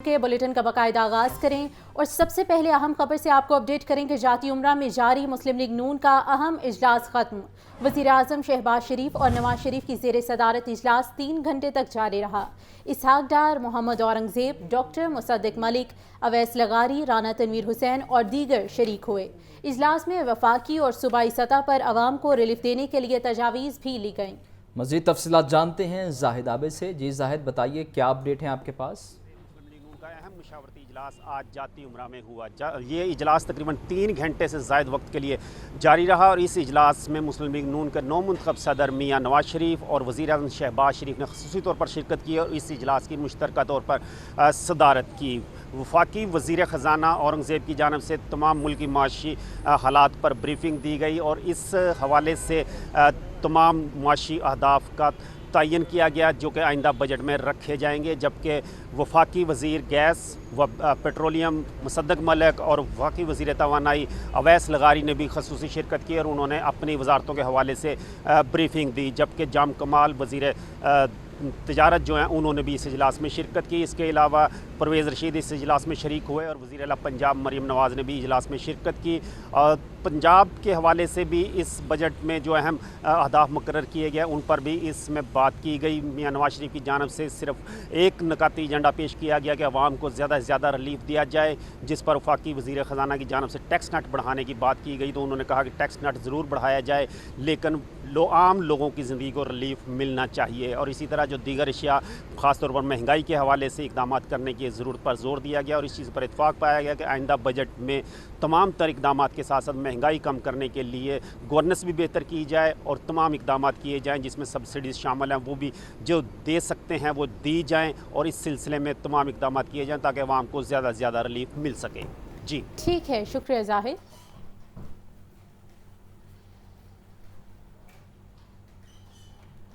کے بلیٹن کا باقاعدہ آغاز کریں اور سب سے پہلے اہم خبر سے آپ کو اپڈیٹ کریں کہ جاتی عمرہ میں جاری مسلم لیگ نون کا اہم اجلاس ختم۔ وزیراعظم شہباز شریف اور نواز شریف کی زیر صدارت اجلاس 3 گھنٹے تک جاری رہا۔ اسحاق ڈار، محمد اورنگزیب، ڈاکٹر مصدق ملک، اویس لغاری، رانا تنویر حسین اور دیگر شریک ہوئے۔ اجلاس میں وفاقی اور صوبائی سطح پر عوام کو ریلیف دینے کے لیے تجاویز بھی لی گئیں۔ مزید تفصیلات جانتے ہیں زاہد عابد سے۔ جی زاہد، بتائیے کیا اپڈیٹ ہیں آپ کے پاس؟ کا اہم مشاورتی اجلاس آج جاتی عمرہ میں ہوا۔ یہ اجلاس تقریباً 3 گھنٹے سے زائد وقت کے لیے جاری رہا اور اس اجلاس میں مسلم لیگ نون کے نو منتخب صدر میاں نواز شریف اور وزیر اعظم شہباز شریف نے خصوصی طور پر شرکت کی اور اس اجلاس کی مشترکہ طور پر صدارت کی۔ وفاقی وزیر خزانہ اورنگزیب کی جانب سے تمام ملکی معاشی حالات پر بریفنگ دی گئی اور اس حوالے سے تمام معاشی اہداف کا تعین کیا گیا جو کہ آئندہ بجٹ میں رکھے جائیں گے، جبکہ وفاقی وزیر گیس و پیٹرولیم مصدق ملک اور وفاقی وزیر توانائی اویس لغاری نے بھی خصوصی شرکت کی اور انہوں نے اپنی وزارتوں کے حوالے سے بریفنگ دی، جبکہ جام کمال وزیر تجارت جو ہیں انہوں نے بھی اس اجلاس میں شرکت کی۔ اس کے علاوہ پرویز رشید اس اجلاس میں شریک ہوئے اور وزیر اعلیٰ پنجاب مریم نواز نے بھی اجلاس میں شرکت کی۔ اور پنجاب کے حوالے سے بھی اس بجٹ میں جو اہم اہداف مقرر کیے گئے ان پر بھی اس میں بات کی گئی۔ میاں نواز شریف کی جانب سے صرف ایک نکاتی ایجنڈا پیش کیا گیا کہ عوام کو زیادہ سے زیادہ ریلیف دیا جائے، جس پر وفاقی وزیر خزانہ کی جانب سے ٹیکس نٹ بڑھانے کی بات کی گئی، تو انہوں نے کہا کہ ٹیکس نٹ ضرور بڑھایا جائے لیکن عام لوگوں کی زندگی کو ریلیف ملنا چاہیے۔ اور اسی طرح جو دیگر اشیاء خاص طور پر مہنگائی کے حوالے سے اقدامات کرنے کی ضرورت پر زور دیا گیا اور اس چیز پر اتفاق پایا گیا کہ آئندہ بجٹ میں تمام تر اقدامات کے ساتھ ساتھ مہنگائی کم کرنے کے لیے گورننس بھی بہتر کی جائے اور تمام اقدامات کیے جائیں جس میں سبسڈیز شامل ہیں وہ بھی جو دے سکتے ہیں وہ دی جائیں اور اس سلسلے میں تمام اقدامات کیے جائیں تاکہ عوام کو زیادہ سے زیادہ ریلیف مل سکے۔ جی ٹھیک ہے، شکریہ زاہد۔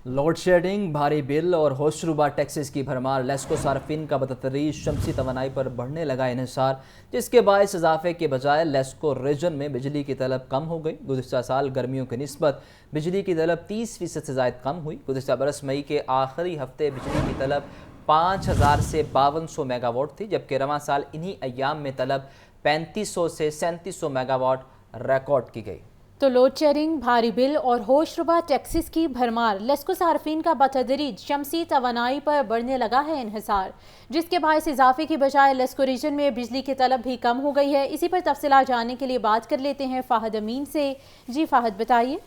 لوڈ شیڈنگ، بھاری بل اور ہوشربا ٹیکسز کی بھرمار، لیسکو صارفین کا بتدریج شمسی توانائی پر بڑھنے لگا انحصار، جس کے باعث اضافے کے بجائے لیسکو ریجن میں بجلی کی طلب کم ہو گئی۔ گزشتہ سال گرمیوں کی نسبت بجلی کی طلب 30% سے زائد کم ہوئی۔ گزشتہ برس مئی کے آخری ہفتے بجلی کی طلب 5000 سے 5200 میگا واٹ تھی، جبکہ رواں سال انہی ایام میں طلب 3500 سے 3700 میگا واٹ ریکارڈ کی گئی۔ تو لوڈ شیڈنگ، بھاری بل اور ہوشربا ٹیکسز کی بھرمار، لیسکو صارفین کا بتدریج شمسی توانائی پر بڑھنے لگا ہے انحصار، جس کے باعث اضافے کی بجائے لیسکو ریجن میں بجلی کی طلب بھی کم ہو گئی ہے۔ اسی پر تفصیلات جاننے کے لیے بات کر لیتے ہیں فاہد امین سے۔ جی فاہد، بتائیے۔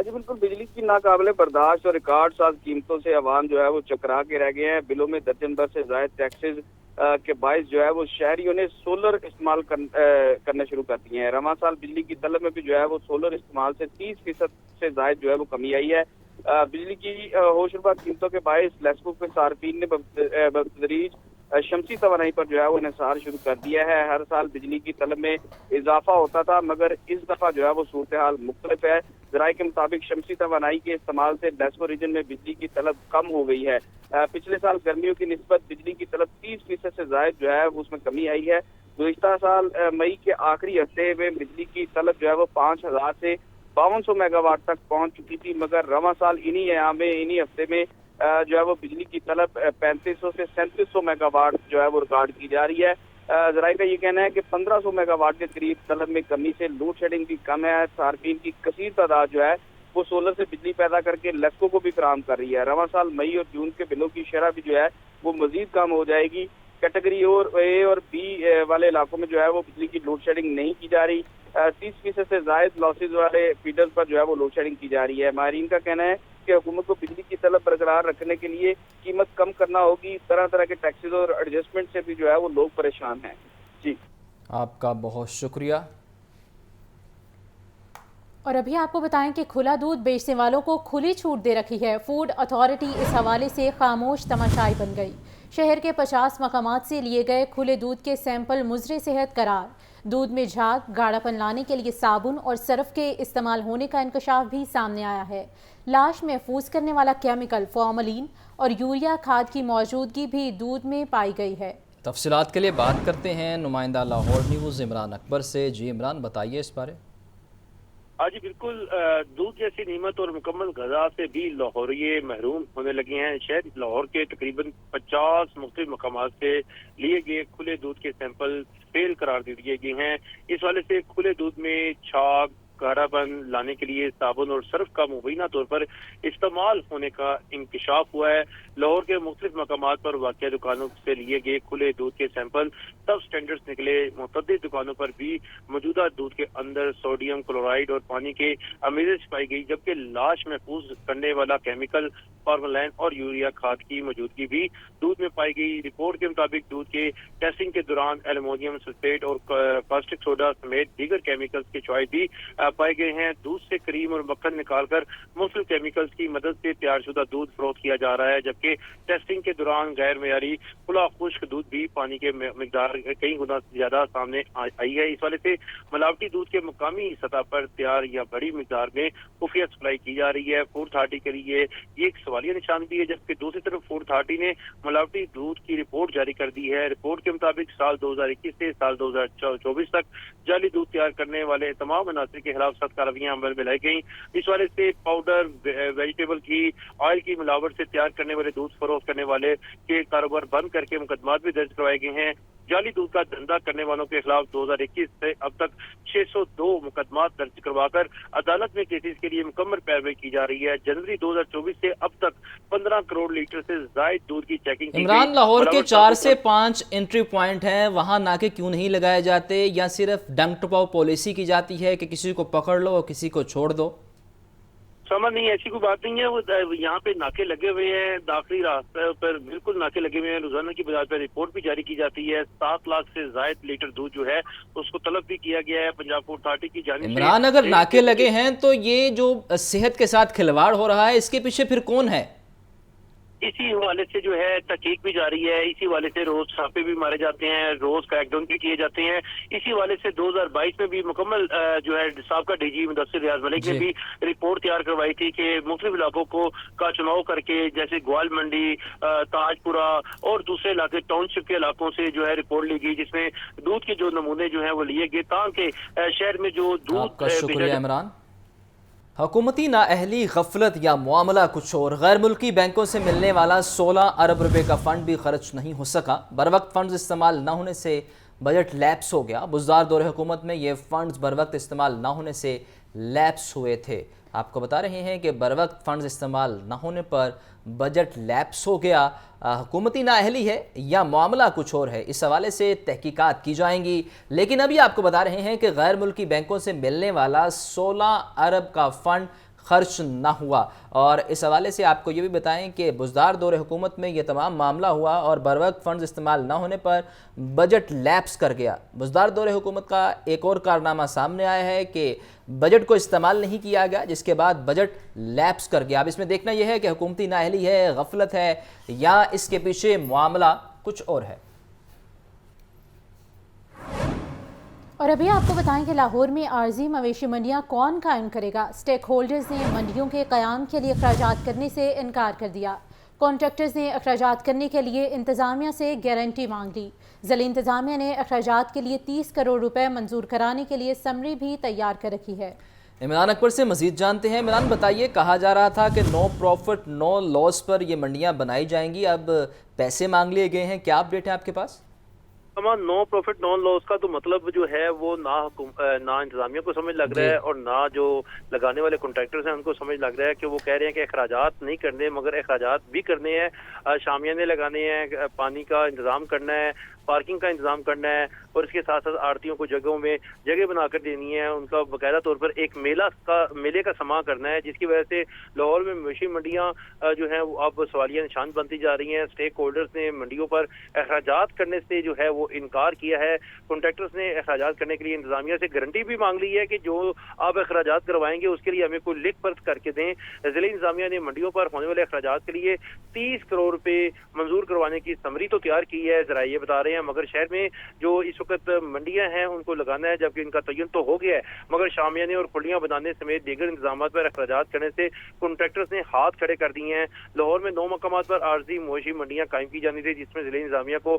جی بالکل، بجلی کی ناقابل برداشت اور ریکارڈ ساز قیمتوں سے عوام جو ہے وہ چکرا کے رہ گئے ہیں۔ بلوں میں درجن بھر سے زائد ٹیکسز کے باعث جو ہے وہ شہریوں نے سولر استعمال کرنا شروع کر دیے ہیں۔ رواں سال بجلی کی طلب میں بھی جو ہے وہ سولر استعمال سے 30% سے زائد جو ہے وہ کمی آئی ہے۔ بجلی کی ہوشربا قیمتوں کے باعث لیسکو کے صارفین نے بتدریج شمسی توانائی پر جو ہے وہ انحصار شروع کر دیا ہے۔ ہر سال بجلی کی طلب میں اضافہ ہوتا تھا مگر اس دفعہ جو ہے وہ صورتحال مختلف ہے۔ ذرائع کے مطابق شمسی توانائی کے استعمال سے لیسکو ریجن میں بجلی کی طلب کم ہو گئی ہے۔ پچھلے سال گرمیوں کی نسبت بجلی کی طلب 30% سے زائد جو ہے اس میں کمی آئی ہے۔ گزشتہ سال مئی کے آخری ہفتے میں بجلی کی طلب جو ہے وہ 5000 سے 5200 میگا واٹ تک پہنچ چکی تھی، مگر رواں سال انہی ہفتے میں جو ہے وہ بجلی کی طلب 3500 سے 3700 میگا واٹ جو ہے وہ ریکارڈ کی جا رہی ہے۔ ذرائع کا یہ کہنا ہے کہ 1500 میگا واٹ کے قریب طلب میں کمی سے لوڈ شیڈنگ بھی کم ہے۔ صارفین کی کثیر تعداد جو ہے وہ سولر سے بجلی پیدا کر کے لیسکو کو بھی فراہم کر رہی ہے۔ رواں سال مئی اور جون کے بلوں کی شرح بھی جو ہے وہ مزید کم ہو جائے گی۔ کیٹیگری اے اور بی والے علاقوں میں جو ہے وہ بجلی کی لوڈ شیڈنگ نہیں کی جا رہی۔ 30% سے زائد لاسز والے فیڈر پر جو ہے وہ لوڈ شیڈنگ کی جا رہی ہے۔ ماہرین کا کہنا ہے کہ حکومت کو بجلی کی طلب برقرار رکھنے کے لیے قیمت کم کرنا ہوگی۔ طرح طرح کے ٹیکسز اور ایڈجسٹمنٹ سے بھی جو ہے وہ لوگ پریشان ہیں۔ جی آپ کا بہت شکریہ۔ اور ابھی آپ کو بتائیں کہ کھلا دودھ بیچنے والوں کو کھلی چھوٹ دے رکھی ہے۔ فوڈ اتھارٹی اس حوالے سے خاموش تماشائی بن گئی۔ شہر کے 50 مقامات سے لیے گئے کھلے دودھ کے سیمپل مضر صحت قرار۔ دودھ میں جھاگ، گاڑھا پن لانے کے لیے صابن اور سرف کے استعمال ہونے کا انکشاف بھی سامنے آیا ہے۔ لاش محفوظ کرنے والا کیمیکل فارملین اور یوریا کھاد کی موجودگی بھی دودھ میں پائی گئی ہے۔ تفصیلات کے لیے بات کرتے ہیں نمائندہ لاہور نیوز عمران اکبر سے۔ جی عمران، بتائیے اس بارے۔ جی بالکل، دودھ جیسی نعمت اور مکمل غذا سے بھی لاہوری محروم ہونے لگے ہیں۔ شہر لاہور کے تقریباً 50 مختلف مقامات سے لیے گئے کھلے دودھ کے سیمپل فیل قرار دے دیے گئے ہیں۔ اس والے سے کھلے دودھ میں چھاگ، گاڑھا پن لانے کے لیے صابن اور سرف کا مبینہ طور پر استعمال ہونے کا انکشاف ہوا ہے۔ لاہور کے مختلف مقامات پر واقع دکانوں سے لیے گئے کھلے دودھ کے سیمپل سب سٹینڈرڈز نکلے۔ متعدد دکانوں پر بھی موجودہ دودھ کے اندر سوڈیم کلورائڈ اور پانی کے امیزش پائی گئی، جبکہ لاش محفوظ کرنے والا کیمیکل فارملین اور یوریا کھاد کی موجودگی بھی دودھ میں پائی گئی۔ رپورٹ کے مطابق دودھ کے ٹیسٹنگ کے دوران ایلومینیم سلفیٹ اور کاسٹک سوڈا سمیت دیگر کیمیکلز کے شواہد بھی پائے گئے ہیں۔ دودھ سے کریم اور مکھن نکال کر مختلف کیمیکلز کی مدد سے تیار شدہ دودھ فروخت کیا جا رہا ہے، جبکہ ٹیسٹنگ کے دوران غیر معیاری کھلا خشک دودھ بھی پانی کے مقدار کئی گنا زیادہ سامنے آئی ہے۔ اس والے سے ملاوٹی دودھ کے مقامی سطح پر تیار یا بڑی مقدار میں خفیہ سپلائی کی جا رہی ہے۔ فوڈ اتھارٹی کے لیے یہ ایک سوالیہ نشان بھی ہے، جبکہ دوسری طرف فوڈ اتھارٹی نے ملاوٹی دودھ کی رپورٹ جاری کر دی ہے۔ رپورٹ کے مطابق سال 2021 سے سال 2024 تک جعلی دودھ تیار کرنے والے تمام عناصر کے خلاف سخت کارروائیاں عمل میں لائی گئیں۔ اس والے سے پاؤڈر، ویجیٹیبل کی آئل کی ملاوٹ سے تیار کرنے والے دودھ فروخت کرنے والے کے کاروبار بند کر کے مقدمات بھی درج کروائے گئے ہیں۔ جعلی دودھ کا دھندا کرنے والوں کے خلاف 2021 سے اب تک 602 مقدمات درج کروا کر عدالت میں کیسز کے لیے مکمل پیروی کی جا رہی ہے۔ جنوری 2024 سے اب تک 15 کروڑ لیٹر سے زائد دودھ کی چیکنگ کی گئی۔ عمران، لاہور کے 4 سے 5 انٹری پوائنٹ ہیں، وہاں ناکے کیوں نہیں لگائے جاتے، یا صرف ڈنگ ٹپاؤ پالیسی کی جاتی ہے کہ کسی کو پکڑ لو اور کسی کو چھوڑ دو؟ سمجھ نہیں، ایسی کوئی بات نہیں ہے۔ وہ یہاں پہ ناکے لگے ہوئے ہیں، داخلی راستہ پر بالکل ناکے لگے ہوئے ہیں۔ روزانہ کی بنیاد پر رپورٹ بھی جاری کی جاتی ہے۔ 7 لاکھ سے زائد لیٹر دودھ جو ہے اس کو طلب بھی کیا گیا ہے پنجاب فوڈ اتھارٹی کی جانب سے۔ عمران، اگر ناکے لگے ہیں تو یہ جو صحت کے ساتھ کھلواڑ ہو رہا ہے، اس کے پیچھے پھر کون ہے؟ اسی حوالے سے جو ہے تحقیق بھی جاری ہے، اسی حوالے سے روز چھاپے بھی مارے جاتے ہیں، روز کریک ڈاؤن بھی کیے جاتے ہیں۔ اسی حوالے سے 2022 میں بھی مکمل جو ہے سابقہ ڈی جی مدثر ریاض ملک نے بھی رپورٹ تیار کروائی تھی کہ مختلف علاقوں کا چناؤ کر کے، جیسے گوال منڈی، تاج پورہ اور دوسرے علاقے ٹاؤن شپ کے علاقوں سے جو ہے رپورٹ لی گئی، جس میں دودھ کے جو نمونے جو ہیں وہ لیے گئے تاکہ شہر میں جو دودھ۔ آپ کا شکریہ عمران۔ حکومتی نااہلی، غفلت یا معاملہ کچھ اور، غیر ملکی بینکوں سے ملنے والا 16 ارب روپے کا فنڈ بھی خرچ نہیں ہو سکا۔ بروقت فنڈز استعمال نہ ہونے سے بجٹ لیپس ہو گیا۔ بزدار دور حکومت میں یہ فنڈز بروقت استعمال نہ ہونے سے لیپس ہوئے تھے۔ آپ کو بتا رہے ہیں کہ بروقت فنڈز استعمال نہ ہونے پر بجٹ لیپس ہو گیا۔ حکومتی نااہلی ہے یا معاملہ کچھ اور ہے، اس حوالے سے تحقیقات کی جائیں گی، لیکن ابھی آپ کو بتا رہے ہیں کہ غیر ملکی بینکوں سے ملنے والا 16 ارب کا فنڈ خرچ نہ ہوا۔ اور اس حوالے سے آپ کو یہ بھی بتائیں کہ بزدار دور حکومت میں یہ تمام معاملہ ہوا اور بروقت فنڈز استعمال نہ ہونے پر بجٹ لیپس کر گیا۔ بزدار دور حکومت کا ایک اور کارنامہ سامنے آیا ہے کہ بجٹ کو استعمال نہیں کیا گیا، جس کے بعد بجٹ لیپس کر گیا۔ اب اس میں دیکھنا یہ ہے کہ حکومتی نااہلی ہے، غفلت ہے، یا اس کے پیچھے معاملہ کچھ اور ہے۔ اور ابھی آپ کو بتائیں کہ لاہور میں عارضی مویشی منڈیاں کون قائم کرے گا؟ سٹیک ہولڈرز نے منڈیوں کے قیام کے لیے اخراجات کرنے سے انکار کر دیا۔ کانٹریکٹرز نے اخراجات کرنے کے لیے انتظامیہ سے گارنٹی مانگ لی۔ ضلعی انتظامیہ نے اخراجات کے لیے 30 کروڑ روپے منظور کرانے کے لیے سمری بھی تیار کر رکھی ہے۔ عمران اکبر سے مزید جانتے ہیں۔ عمران، بتائیے، کہا جا رہا تھا کہ نو پروفٹ نو لاس پر یہ منڈیاں بنائی جائیں گی، اب پیسے مانگ لیے گئے ہیں، کیا اپڈیٹ ہے آپ کے پاس؟ نو پروفٹ نو لاس کا تو مطلب جو ہے وہ نہ انتظامیہ کو سمجھ لگ رہا ہے اور نہ جو لگانے والے کنٹریکٹرز ہیں ان کو سمجھ لگ رہا ہے کہ وہ کہہ رہے ہیں کہ اخراجات نہیں کرنے، مگر اخراجات بھی کرنے ہیں، شامیانے لگانے ہیں، پانی کا انتظام کرنا ہے، پارکنگ کا انتظام کرنا ہے، اور اس کے ساتھ ساتھ آڑتیوں کو جگہوں میں جگہ بنا کر دینی ہے، ان کا باقاعدہ طور پر ایک میلے کا سما کرنا ہے، جس کی وجہ سے لاہور میں مویشی منڈیاں جو ہیں وہ اب سوالیہ نشان بنتی جا رہی ہیں۔ سٹیک ہولڈرز نے منڈیوں پر اخراجات کرنے سے جو ہے وہ انکار کیا ہے۔ کنٹریکٹرز نے اخراجات کرنے کے لیے انتظامیہ سے گارنٹی بھی مانگ لی ہے کہ جو آپ اخراجات کروائیں گے اس کے لیے ہمیں کوئی لکھ پرت کر کے دیں۔ ضلع انتظامیہ نے منڈیوں پر ہونے والے اخراجات کے لیے 30 کروڑ روپے منظور کروانے کی سمری تو تیار کی ہے، ذرائع یہ بتا رہے ہیں، مگر شہر میں جو اس وقت منڈیاں ہیں ان کو لگانا ہے، جبکہ ان کا تعین تو ہو گیا ہے، مگر شامیانے اور کھلیاں بنانے سمیت دیگر انتظامات پر اخراجات کرنے سے کنٹریکٹرز نے ہاتھ کھڑے کر دیے ہیں۔ لاہور میں 9 مقامات پر عارضی مویشی منڈیاں قائم کی جانی تھی، جس میں ضلع انتظامیہ کو